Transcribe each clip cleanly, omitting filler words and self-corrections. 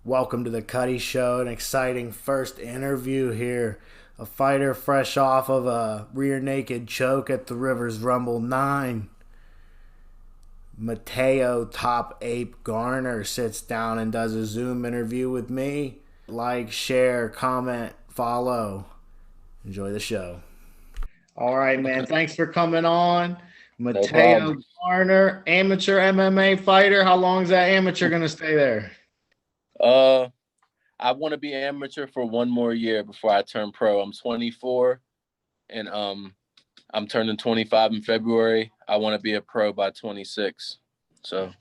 Welcome to the Cuddy Show, an exciting first interview here. A fighter fresh off of a rear naked choke at the Rivers Rumble 9. Mataeo Top Ape Garner sits down and does a Zoom interview with me. Like, share, comment, follow. Enjoy the show. All right, man. Thanks for coming on. No Mataeo problem. Garner, amateur MMA fighter. How long is that amateur going to stay there? I want to be amateur for one more year before I turn pro. I'm 24 and I'm turning 25 in February. I want to be a pro by 26. So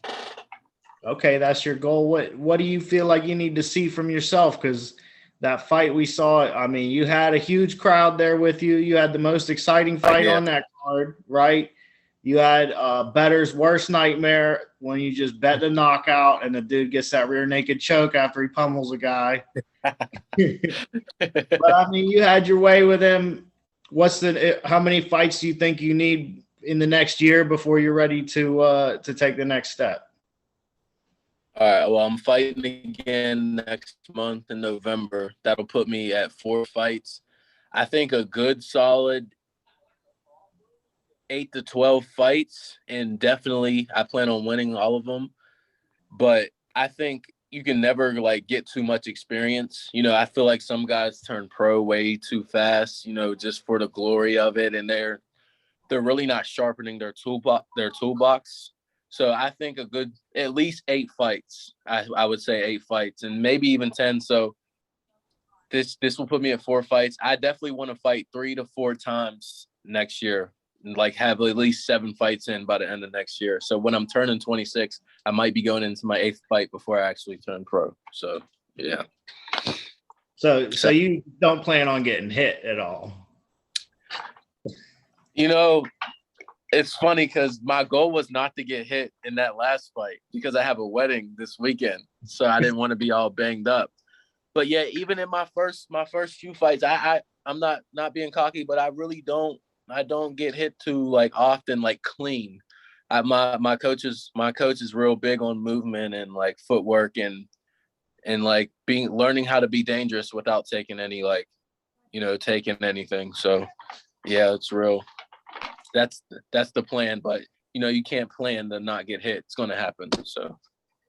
Okay, that's your goal. What do you feel like you need to see from yourself? Because that fight we saw, I mean, you had a huge crowd there with you. You had the most exciting fight on that card, right? You had bettor's worst nightmare when you just bet the knockout and the dude gets that rear naked choke after he pummels a guy. But I mean, you had your way with him. How many fights do you think you need in the next year before you're ready to take the next step? All right. Well, I'm fighting again next month in November. That'll put me at 4 fights. I think a good solid 8 to 12 fights, and definitely I plan on winning all of them. But I think you can never get too much experience. I feel like some guys turn pro way too fast, just for the glory of it, and they're really not sharpening their toolbox. So I think a good at least 8 fights. I would say 8 fights, and maybe even 10. So this will put me at 4 fights. I definitely want to fight 3 to 4 times next year. Have at least 7 fights in by the end of next year. So when I'm turning 26, I might be going into my 8th fight before I actually turn pro. So, yeah. So you don't plan on getting hit at all? It's funny because my goal was not to get hit in that last fight because I have a wedding this weekend. So I didn't want to be all banged up. But yeah, even in my first few fights, I'm not being cocky, but I really don't get hit too often, clean. My coach is real big on movement and footwork and learning how to be dangerous without taking any taking anything. So yeah, it's real. That's the plan, but you can't plan to not get hit. It's going to happen. So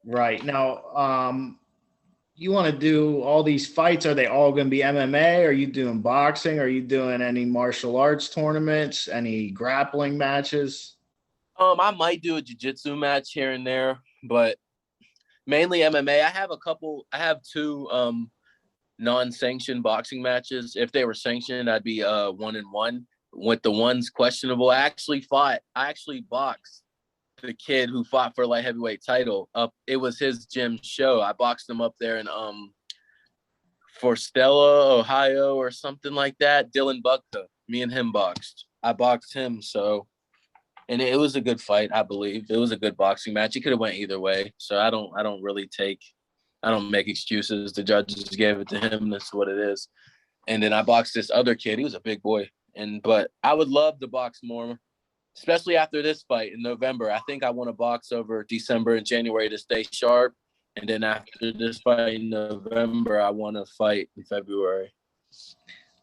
right now, you want to do all these fights? Are they all going to be MMA? Are you doing boxing? Are you doing any martial arts tournaments? Any grappling matches? I might do a jiu-jitsu match here and there, but mainly MMA. I have 2 non-sanctioned boxing matches. If they were sanctioned, I'd be 1-1. With the ones questionable, I actually boxed the kid who fought for light heavyweight title. It was his gym show. I boxed him up there in for Stella, Ohio, or something like that. Dylan Bugta. Me and him boxed. I boxed him, and it was a good fight. I believe it was a good boxing match. It could have went either way. So I don't make excuses. The judges gave it to him. That's what it is. And then I boxed this other kid. He was a big boy. But I would love to box more, especially after this fight in November. I think I want to box over December and January to stay sharp. And then after this fight in November, I want to fight in February.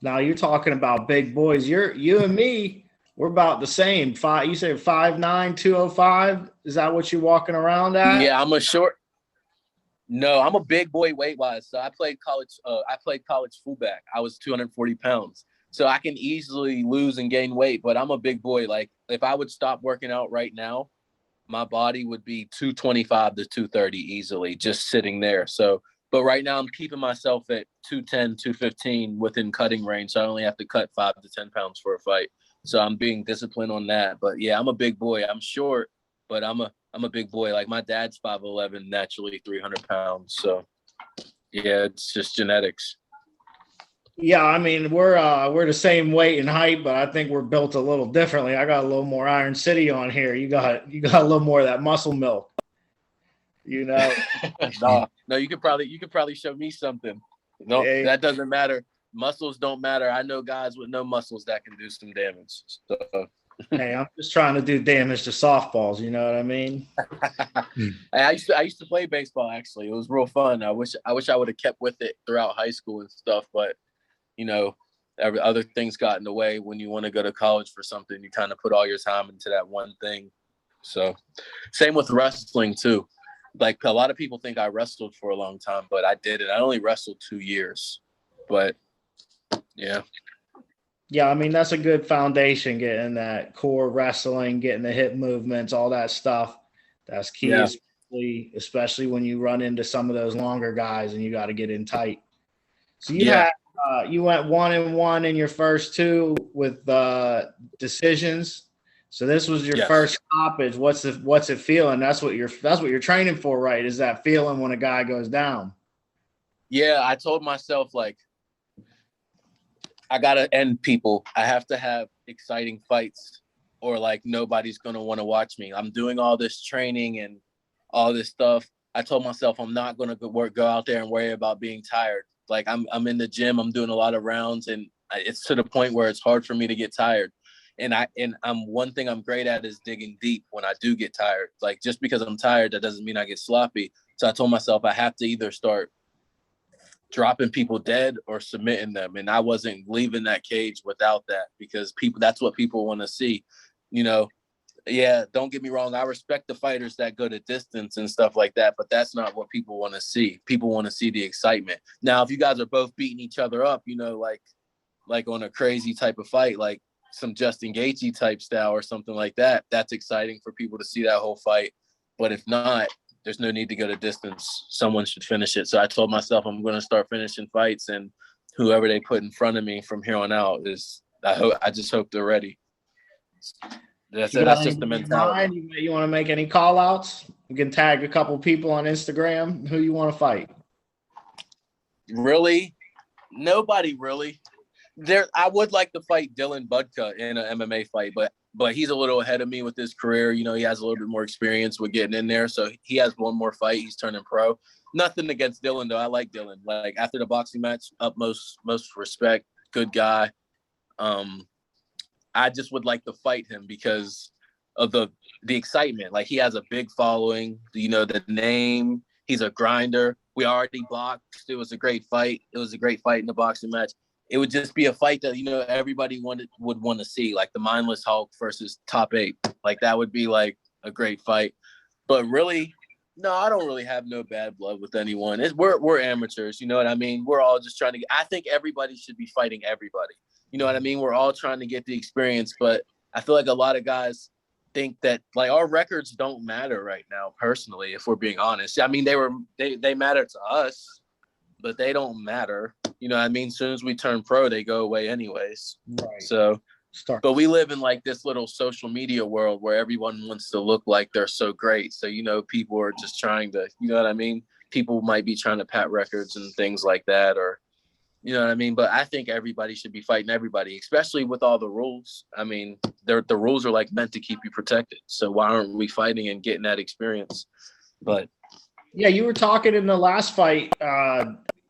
Now you're talking about big boys. You and me, we're about the same. You say 5'9", 205. Is that what you're walking around at? Yeah, No, I'm a big boy weight wise. So I played college fullback. I was 240 pounds. So I can easily lose and gain weight, but I'm a big boy. If I would stop working out right now, my body would be 225 to 230 easily, just sitting there. So, but right now I'm keeping myself at 210, 215 within cutting range. So I only have to cut 5 to 10 pounds for a fight. So I'm being disciplined on that. But yeah, I'm a big boy. I'm short, but I'm a big boy. My dad's 5'11", naturally 300 pounds. So yeah, it's just genetics. Yeah, I mean we're the same weight and height, but I think we're built a little differently. I got a little more Iron City on here. You got a little more of that muscle milk. No, you could probably show me something. No, that doesn't matter. Muscles don't matter. I know guys with no muscles that can do some damage. So Hey, I'm just trying to do damage to softballs. You know what I mean? I used to play baseball. Actually, it was real fun. I wish I would have kept with it throughout high school and stuff. But other things got in the way. When you want to go to college for something, you kind of put all your time into that one thing. So, same with wrestling too. Like a lot of people think I wrestled for a long time, but I didn't. I only wrestled 2 years. But yeah. Yeah, I mean, that's a good foundation, getting that core wrestling, getting the hip movements, all that stuff. That's key, Yeah. especially when you run into some of those longer guys and you got to get in tight. So Yeah. you went 1-1 in your first two with decisions. So this was your first stoppage. What's it feeling? That's what you're training for, right? Is that feeling when a guy goes down? Yeah, I told myself, like, I gotta end people. I have to have exciting fights, or like nobody's gonna want to watch me. I'm doing all this training and all this stuff. I told myself I'm not gonna go out there and worry about being tired. Like I'm in the gym. I'm doing a lot of rounds, and it's to the point where it's hard for me to get tired. And I'm one thing I'm great at is digging deep when I do get tired. Like just because I'm tired, that doesn't mean I get sloppy. So I told myself I have to either start dropping people dead or submitting them. And I wasn't leaving that cage without that, because that's what people want to see. Yeah, don't get me wrong. I respect the fighters that go to distance and stuff like that, but that's not what people want to see. People want to see the excitement. Now, if you guys are both beating each other up, like on a crazy type of fight, like some Justin Gaethje type style or something like that, that's exciting for people to see that whole fight. But if not, there's no need to go to distance. Someone should finish it. So I told myself I'm going to start finishing fights, and whoever they put in front of me from here on out I just hope they're ready. That's just the mentality. You want to make any call outs? You can tag a couple people on Instagram who you want to fight. Really? Nobody really. I would like to fight Dylan Budka in an MMA fight, but he's a little ahead of me with his career. He has a little bit more experience with getting in there. So he has one more fight. He's turning pro. Nothing against Dylan, though. I like Dylan. Like after the boxing match, utmost respect, good guy. I just would like to fight him because of the excitement. Like he has a big following, the name, he's a grinder. We already boxed. It was a great fight. It was a great fight in the boxing match. It would just be a fight that, everybody would want to see, like the Mindless Hulk versus Top Ape. Like that would be like a great fight. But really, no, I don't really have no bad blood with anyone. We're amateurs, you know what I mean? We're all just trying to I think everybody should be fighting everybody. You know what I mean? We're all trying to get the experience, but I feel like a lot of guys think that like our records don't matter right now, personally, if we're being honest. I mean, they matter to us, but they don't matter. You know what I mean? As soon as we turn pro, they go away anyways. Right. So, but we live in like this little social media world where everyone wants to look like they're so great. So, people are just trying to, you know what I mean? People might be trying to pat records and things like that, or, you know what I mean? But I think everybody should be fighting everybody, especially with all the rules. I mean, the rules are like meant to keep you protected. So why aren't we fighting and getting that experience? But yeah, you were talking in the last fight,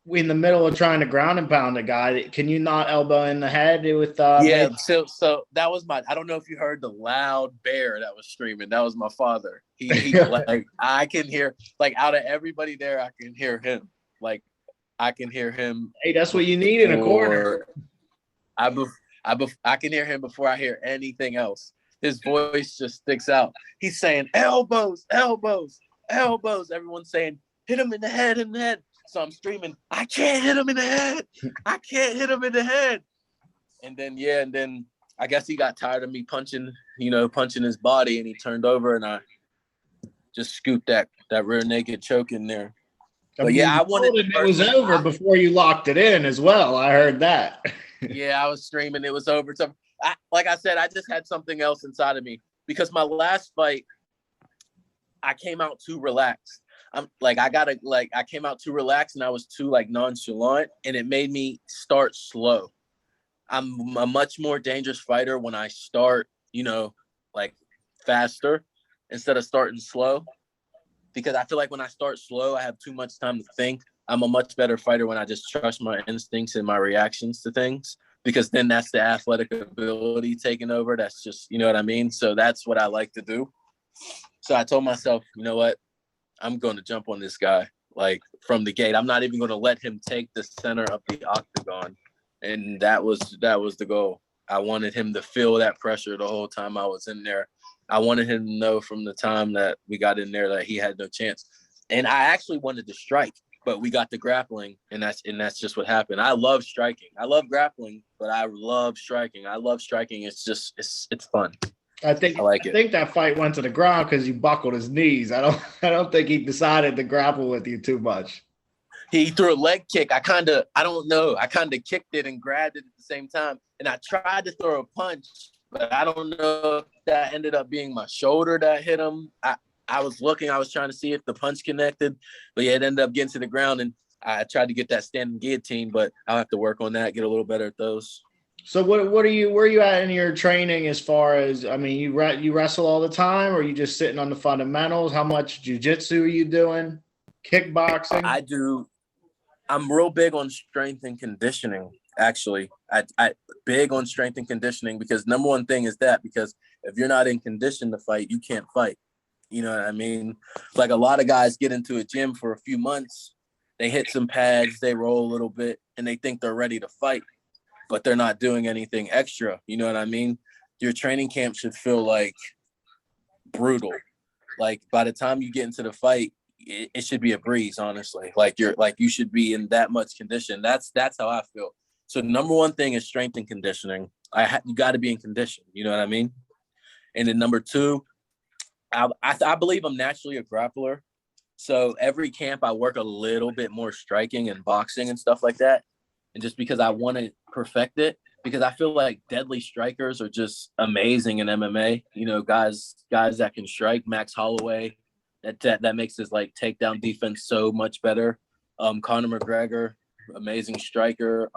in the middle of trying to ground and pound a guy. Can you not elbow in the head with yeah, so that was I don't know if you heard the loud bear that was screaming. That was my father. He like I can hear, like, out of everybody there, I can hear him. Like I can hear him. Hey, that's what you need in a corner. I can hear him before I hear anything else. His voice just sticks out. He's saying elbows, elbows, elbows. Everyone's saying hit him in the head, in the head. So I'm screaming, I can't hit him in the head. I can't hit him in the head. And then I guess he got tired of me punching his body, and he turned over, and I just scooped that rear naked choke in there. But I wanted it was over before you locked it in as well. I heard that. Yeah, I was screaming it was over. So like I said, I just had something else inside of me, because my last fight, I came out too relaxed. I came out too relaxed, and I was too like nonchalant, and it made me start slow. I'm a much more dangerous fighter when I start, like faster instead of starting slow. Because I feel like when I start slow, I have too much time to think. I'm a much better fighter when I just trust my instincts and my reactions to things. because then that's the athletic ability taking over. That's just, you know what I mean? So that's what I like to do. So I told myself, you know what? I'm going to jump on this guy, like, from the gate. I'm not even going to let him take the center of the octagon. And that was the goal. I wanted him to feel that pressure the whole time I was in there. I wanted him to know from the time that we got in there that he had no chance. And I actually wanted to strike, but we got the grappling, and that's just what happened. I love striking. I love grappling, but I love striking. I love striking. It's just it's fun. I think that fight went to the ground because you buckled his knees. I don't think he decided to grapple with you too much. He threw a leg kick. I kind of kicked it and grabbed it at the same time. And I tried to throw a punch, but I don't know if that ended up being my shoulder that hit him. I was trying to see if the punch connected, but yeah, it ended up getting to the ground, and I tried to get that standing guillotine, but I'll have to work on that, get a little better at those. So where are you at in your training as far as, I mean, you wrestle all the time, or are you just sitting on the fundamentals? How much jiu-jitsu are you doing? Kickboxing? I'm real big on strength and conditioning, actually. I big on strength and conditioning, because number one thing is that, because if you're not in condition to fight, you can't fight. You know what I mean? Like, a lot of guys get into a gym for a few months, they hit some pads, they roll a little bit, and they think they're ready to fight, but they're not doing anything extra. You know what I mean? Your training camp should feel like brutal. Like, by the time you get into the fight, it should be a breeze, honestly. You should be in that much condition. That's how I feel. So number one thing is strength and conditioning. You got to be in condition. You know what I mean? And then number two, I believe I'm naturally a grappler. So every camp I work a little bit more striking and boxing and stuff like that. And just because I want to perfect it, because I feel like deadly strikers are just amazing in MMA. You know, guys that can strike. Max Holloway, that makes his like takedown defense so much better. Conor McGregor, amazing striker.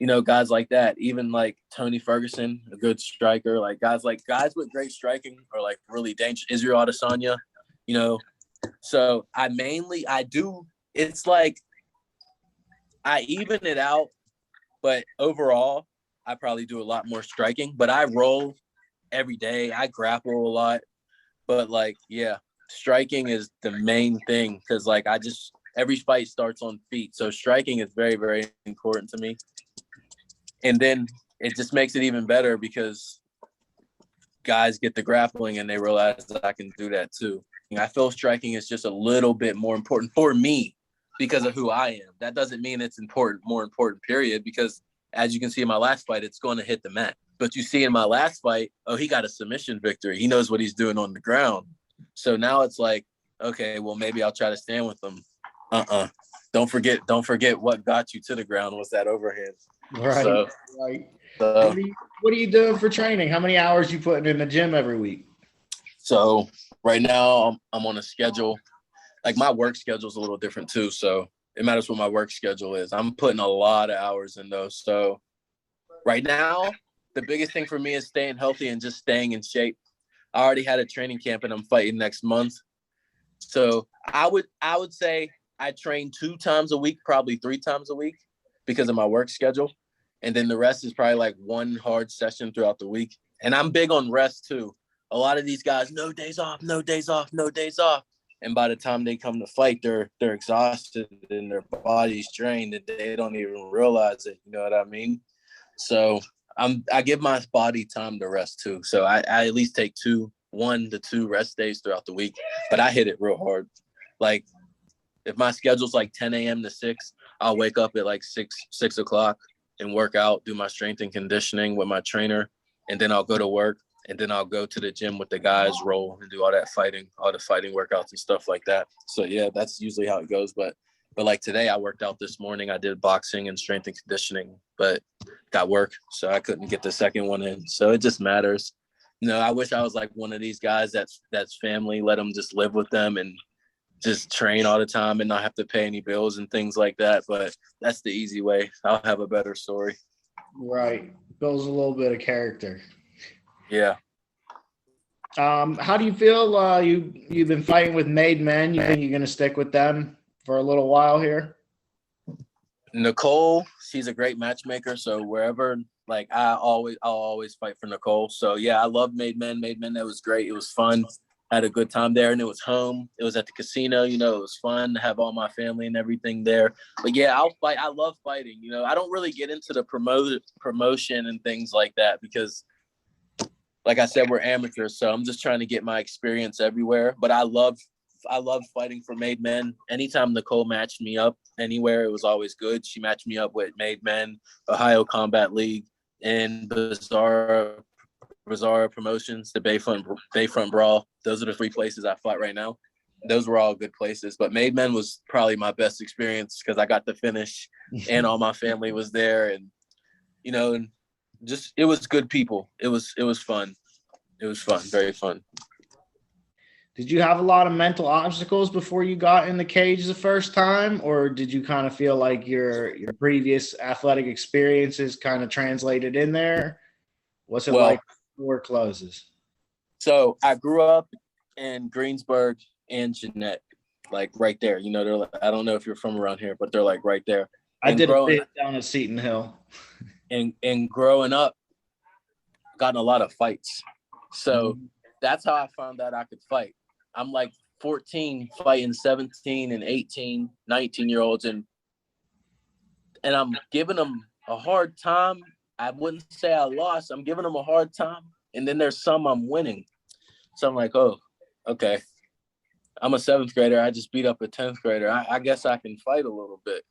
You know, guys like that. Even like Tony Ferguson, a good striker. Like guys with great striking are like really dangerous. Israel Adesanya, you know. So it's like I even it out, but overall I probably do a lot more striking. But I roll every day. I grapple a lot. But like, yeah, striking is the main thing, because like every fight starts on feet. So striking is very, very important to me. And then it just makes it even better because guys get the grappling and they realize that I can do that too. I feel striking is just a little bit more important for me because of who I am. That doesn't mean it's more important, period, because as you can see in my last fight, it's going to hit the mat. But you see in my last fight, he got a submission victory. He knows what he's doing on the ground. So now it's like, okay, well, maybe I'll try to stand with him. Don't forget what got you to the ground was that overhand. Right. Right. What are you doing for training? How many hours you putting in the gym every week? So right now I'm on a schedule. Like, my work schedule is a little different too. So it matters what my work schedule is. I'm putting a lot of hours in those. So right now, the biggest thing for me is staying healthy and just staying in shape. I already had a training camp and I'm fighting next month. So I would say I train 2 times a week, probably 3 times a week because of my work schedule. And then the rest is probably like 1 hard session throughout the week. And I'm big on rest too. A lot of these guys, no days off. And by the time they come to fight, they're exhausted and their body's drained and they don't even realize it. You know what I mean? So I give my body time to rest too. So I at least take 1 to 2 rest days throughout the week, but I hit it real hard. Like, if my schedule's like 10 a.m. to 6, I'll wake up at like 6 o'clock and work out, do my strength and conditioning with my trainer. And then I'll go to work, and then I'll go to the gym with the guys, roll and do all the fighting workouts and stuff like that. So yeah, that's usually how it goes. But like today I worked out this morning. I did boxing and strength and conditioning, but got work. So I couldn't get the second one in. So it just matters. You know, I wish I was like one of these guys that's family, let them just live with them and just train all the time and not have to pay any bills and things like that. But that's the easy way. I'll have a better story. Right. Builds a little bit of character. Yeah. How do you feel? You've been fighting with Made Men. You think you're going to stick with them for a little while here? Nicole, she's a great matchmaker. So wherever, like, I'll always fight for Nicole. So yeah, I love Made Men. Made Men, that was great. It was fun. Had a good time there, and it was home. It was at the casino. You know, it was fun to have all my family and everything there. But yeah, I'll fight. I love fighting. You know, I don't really get into the promotion and things like that because, like I said, we're amateurs. So I'm just trying to get my experience everywhere. But I love fighting for Made Men. Anytime Nicole matched me up anywhere, it was always good. She matched me up with Made Men, Ohio Combat League, and Bizarre Promotions, the Bayfront Brawl. Those are the 3 places I fought right now. Those were all good places. But Made Men was probably my best experience because I got to finish and all my family was there. And, you know, and just it was good people. It was fun. It was fun, very fun. Did you have a lot of mental obstacles before you got in the cage the first time, or did you kind of feel like your previous athletic experiences kind of translated in there? What's it like before it closes? So I grew up in Greensburg and Jeanette, like right there. You know, they're like, I don't know if you're from around here, but they're like right there. I did a bit down at Seton Hill. And growing up, gotten a lot of fights. So that's how I found out I could fight. I'm like 14 fighting 17 and 18, 19-year-olds, and I'm giving them a hard time. I wouldn't say I lost. I'm giving them a hard time. And then there's some I'm winning. So I'm like, oh, okay. I'm a 7th grader. I just beat up a 10th grader. I guess I can fight a little bit.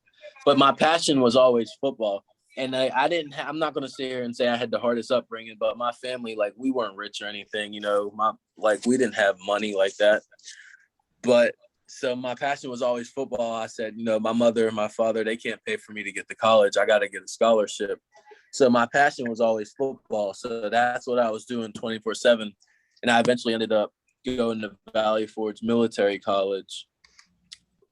But my passion was always football. And I'm not going to sit here and say I had the hardest upbringing, but my family, like, we weren't rich or anything, you know, we didn't have money like that. But so my passion was always football. I said, you know, my mother and my father, they can't pay for me to get to college. I got to get a scholarship. So my passion was always football. So that's what I was doing 24/7. And I eventually ended up going to Valley Forge Military College.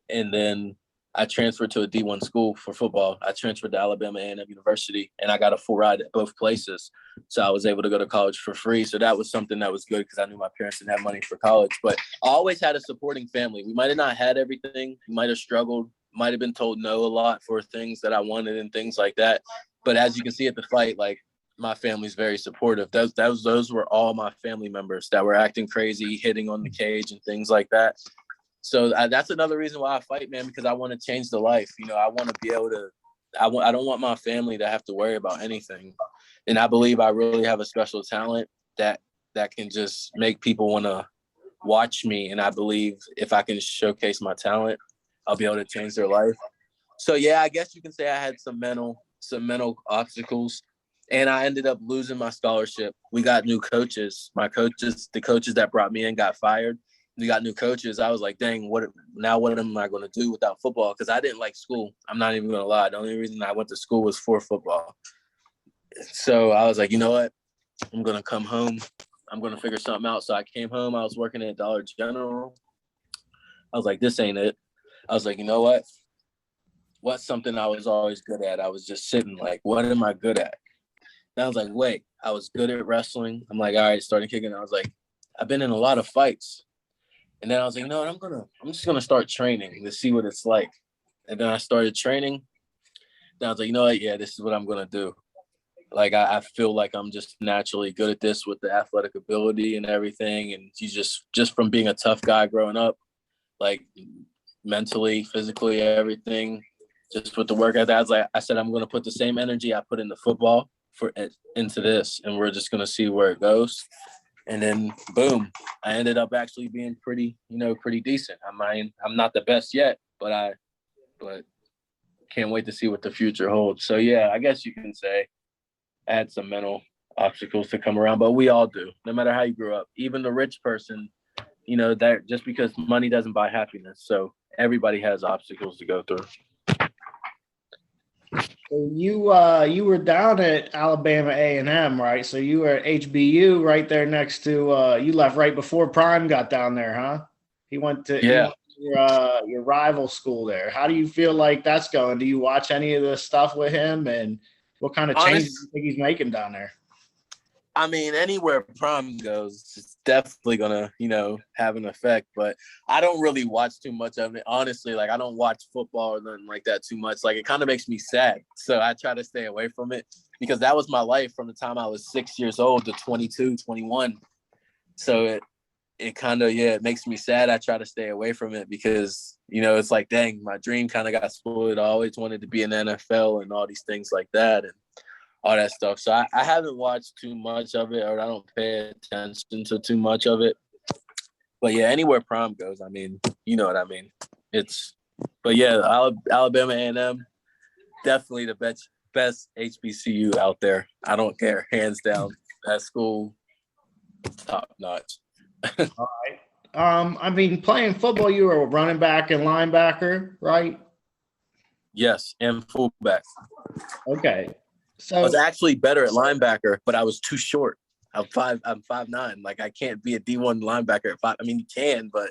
And then I transferred to a D1 school for football. I transferred to Alabama A&M University, and I got a full ride at both places. So I was able to go to college for free. So that was something that was good because I knew my parents didn't have money for college. But I always had a supporting family. We might have not had everything. We might have struggled, might have been told no a lot for things that I wanted and things like that. But as you can see at the fight, like, my family's very supportive. Those were all my family members that were acting crazy, hitting on the cage and things like that. So that's another reason why I fight, man, because I want to change the life. You know, I want to be able to, I don't want my family to have to worry about anything. And I believe I really have a special talent that can just make people want to watch me. And I believe if I can showcase my talent, I'll be able to change their life. So yeah, I guess you can say I had some mental obstacles, and I ended up losing my scholarship. We got new coaches. The coaches that brought me in got fired. We got new coaches. I was like, dang, what am I going to do without football? Because I didn't like school. I'm not even going to lie. The only reason I went to school was for football. So I was like, you know what? I'm going to come home. I'm going to figure something out. So I came home. I was working at Dollar General. I was like, this ain't it. I was like, you know what? What's something I was always good at? I was just sitting like, what am I good at? And I was like, wait, I was good at wrestling. I'm like, all right, started kicking. I was like, I've been in a lot of fights. And then I was like, no, I'm just gonna start training to see what it's like. And then I started training. Then I was like, you know what? Yeah, this is what I'm gonna do. Like I feel like I'm just naturally good at this with the athletic ability and everything. And you just from being a tough guy growing up, like mentally, physically, everything, just with the work ethic. I said I'm gonna put the same energy I put into football into this, and we're just gonna see where it goes. And then boom, I ended up actually being pretty decent. I'm not the best yet, but can't wait to see what the future holds. So yeah, I guess you can say I had some mental obstacles to come around, but we all do, no matter how you grew up. Even the rich person, you know, that just because money doesn't buy happiness. So everybody has obstacles to go through. So you were down at Alabama A&M, right? So you were at HBU right there next to you left right before Prime got down there, huh? He went to your rival school there. How do you feel like that's going? Do you watch any of the stuff with him, and what kind of changes do you think he's making down there? I mean, anywhere Prime goes, definitely gonna, have an effect. But I don't really watch too much of it. Honestly, like I don't watch football or nothing like that too much. Like it kind of makes me sad. So I try to stay away from it because that was my life from the time I was 6 years old to 22, 21. So it kind of, it makes me sad. I try to stay away from it because, it's like, dang, my dream kind of got spoiled. I always wanted to be in the NFL and all these things like that and all that stuff. So I haven't watched too much of it, or I don't pay attention to too much of it. But yeah, anywhere Prime goes, I mean, you know what I mean? But yeah, Alabama A&M, definitely the best HBCU out there. I don't care, hands down. That school, top notch. All right. I mean, playing football, you were a running back and linebacker, right? Yes, and fullback. Okay. So I was actually better at linebacker, but I was too short. I'm 5'9". Like I can't be a D1 linebacker at 5. I mean, you can, but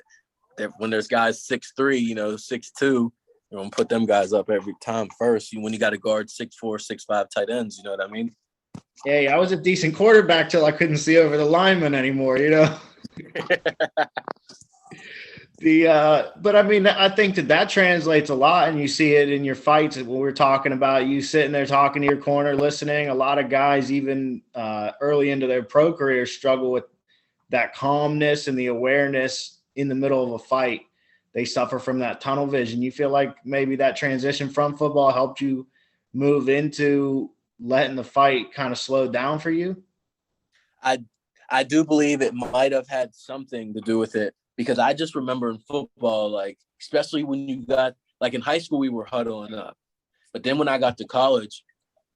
when there's guys 6'3", 6'2", you're gonna put them guys up every time first. When you got to guard 6'4", 6'5" tight ends, you know what I mean? Yeah, I was a decent quarterback till I couldn't see over the lineman anymore, But I mean, I think that translates a lot, and you see it in your fights. When we're talking about you sitting there talking to your corner, listening, a lot of guys, even early into their pro career, struggle with that calmness and the awareness in the middle of a fight. They suffer from that tunnel vision. You feel like maybe that transition from football helped you move into letting the fight kind of slow down for you? I do believe it might have had something to do with it, because I just remember in football, like, especially when you got, like in high school, we were huddling up. But then when I got to college,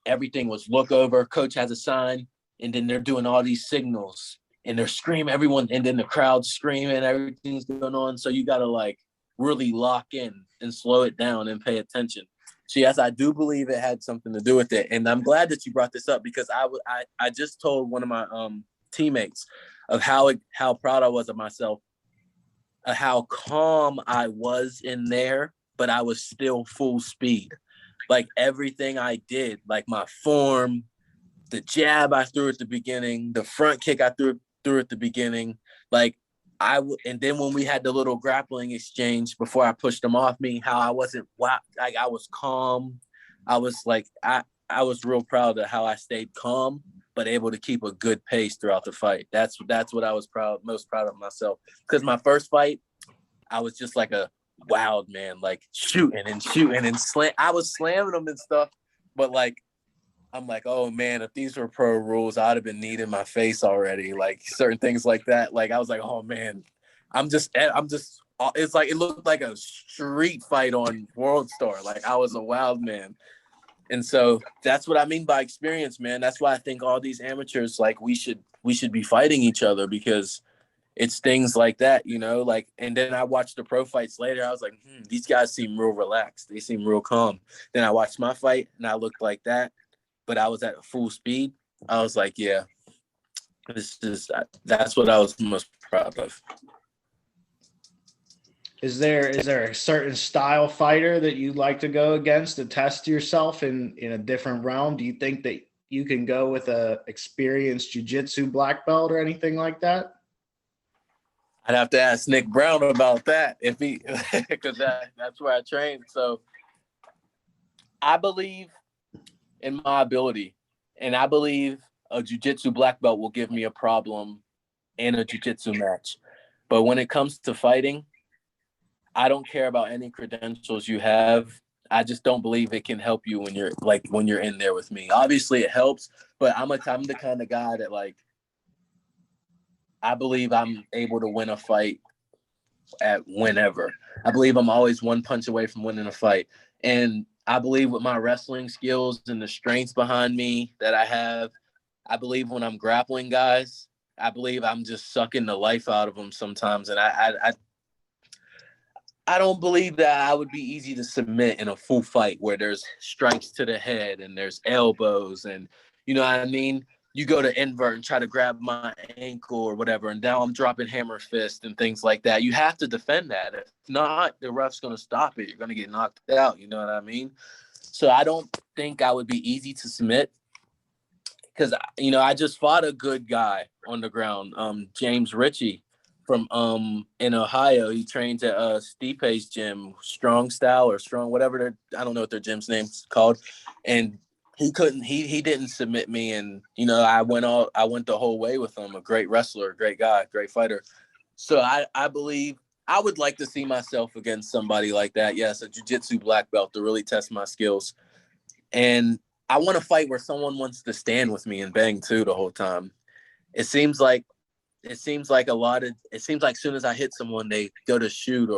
everything was look over, coach has a sign, and then they're doing all these signals and they're screaming, everyone, and then the crowd's screaming, everything's going on. So you got to like really lock in and slow it down and pay attention. So yes, I do believe it had something to do with it. And I'm glad that you brought this up, because I just told one of my teammates of how proud I was of myself, of how calm I was in there, but I was still full speed. Like everything I did, like my form, the jab I threw at the beginning, the front kick I threw at the beginning, like and then when we had the little grappling exchange before I pushed them off me, how I wasn't, like I was calm. I was like, I was real proud of how I stayed calm, but able to keep a good pace throughout the fight. That's what I was most proud of myself. Because my first fight, I was just like a wild man, like shooting and I was slamming them and stuff, but like I'm like, oh man, if these were pro rules, I'd have been kneed in my face already. Like certain things like that. Like I was like, oh man, it's like, it looked like a street fight on World Star. Like I was a wild man. And so that's what I mean by experience, man. That's why I think all these amateurs, like we should be fighting each other, because it's things like that, like, and then I watched the pro fights later. I was like, these guys seem real relaxed. They seem real calm. Then I watched my fight and I looked like that, but I was at full speed. I was like, yeah, that's what I was most proud of. Is there a certain style fighter that you'd like to go against to test yourself in a different realm? Do you think that you can go with a experienced jiu-jitsu black belt or anything like that? I'd have to ask Nick Brown about that, if he, because that's where I trained. So I believe in my ability, and I believe a jiu-jitsu black belt will give me a problem in a jiu-jitsu match. But when it comes to fighting, I don't care about any credentials you have. I just don't believe it can help you when you're in there with me. Obviously it helps, but I'm the kind of guy that, like, I believe I'm able to win a fight at whenever. I believe I'm always one punch away from winning a fight. And I believe with my wrestling skills and the strength behind me that I have, I believe when I'm grappling guys, I believe I'm just sucking the life out of them sometimes. And I don't believe that I would be easy to submit in a full fight where there's strikes to the head and there's elbows and, you know what I mean? You go to invert and try to grab my ankle or whatever, and now I'm dropping hammer fist and things like that. You have to defend that. If not, the ref's going to stop it. You're going to get knocked out. You know what I mean? So I don't think I would be easy to submit, because I just fought a good guy on the ground, James Ritchie from in Ohio. He trains at Stipe's gym, Strong Style or Strong, whatever I don't know what their gym's name's called, and he didn't submit me, and I went the whole way with him. A great wrestler, great guy, great fighter. So I believe I would like to see myself against somebody like that. Yes, a jiu-jitsu black belt to really test my skills. And I want to fight where someone wants to stand with me and bang too the whole time. It seems like as soon as I hit someone, they go to shoot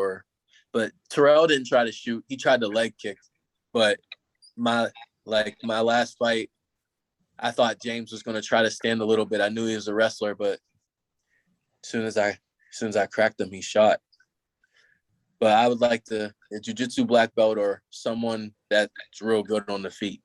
but Terrell didn't try to shoot. He tried to leg kick. But my last fight, I thought James was going to try to stand a little bit. I knew he was a wrestler, but as soon as I cracked him, he shot. But I would like a jiu-jitsu black belt or someone that's real good on the feet.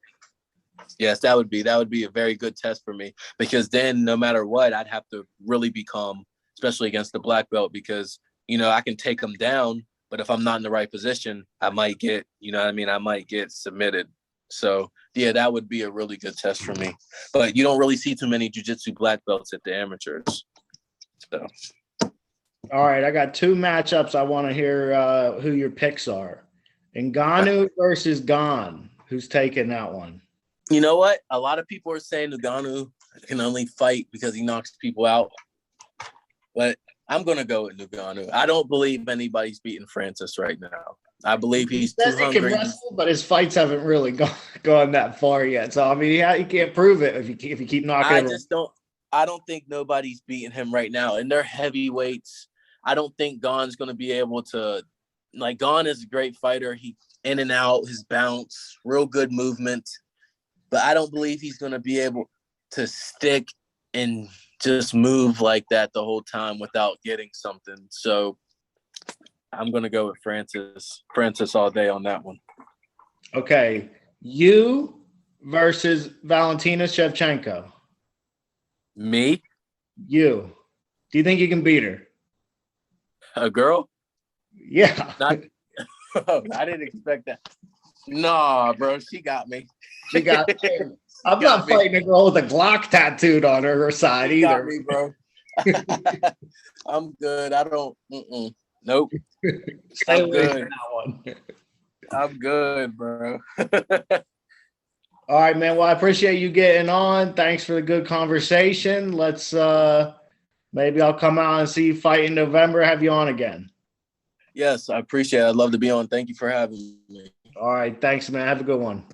Yes, that would be a very good test for me, because then no matter what, I'd have to really be calm, especially against the black belt, because, I can take them down, but if I'm not in the right position, I might get, I might get submitted. So, yeah, that would be a really good test for me. But you don't really see too many jiu-jitsu black belts at the amateurs. So. All right, I got 2 matchups. I want to hear who your picks are. Ngannou versus Gane. Who's taking that one? You know what? A lot of people are saying Ngannou can only fight because he knocks people out. But I'm going to go with Ngannou. I don't believe anybody's beating Francis right now. I believe he's too hungry. He can wrestle, but his fights haven't really gone that far yet. So, I mean, he can't prove it if you keep knocking him. I don't think nobody's beating him right now. And they're heavyweights. I don't think Gane's going to be able to – Gane is a great fighter. He in and out, his bounce, real good movement. But I don't believe he's going to be able to stick and just move like that the whole time without getting something. So I'm going to go with Francis all day on that one. Okay. You versus Valentina Shevchenko. Me? You. Do you think you can beat her? A girl? Yeah. I didn't expect that. Nah, bro, she got me. She got me. I'm not fighting a girl with a Glock tattooed on her side she either. Got me, bro. I'm good. I don't. Nope. Stay away from that one. I'm good, bro. All right, man. Well, I appreciate you getting on. Thanks for the good conversation. Let's maybe I'll come out and see you fight in November. Have you on again? Yes, I appreciate it. I'd love to be on. Thank you for having me. All right. Thanks, man. Have a good one.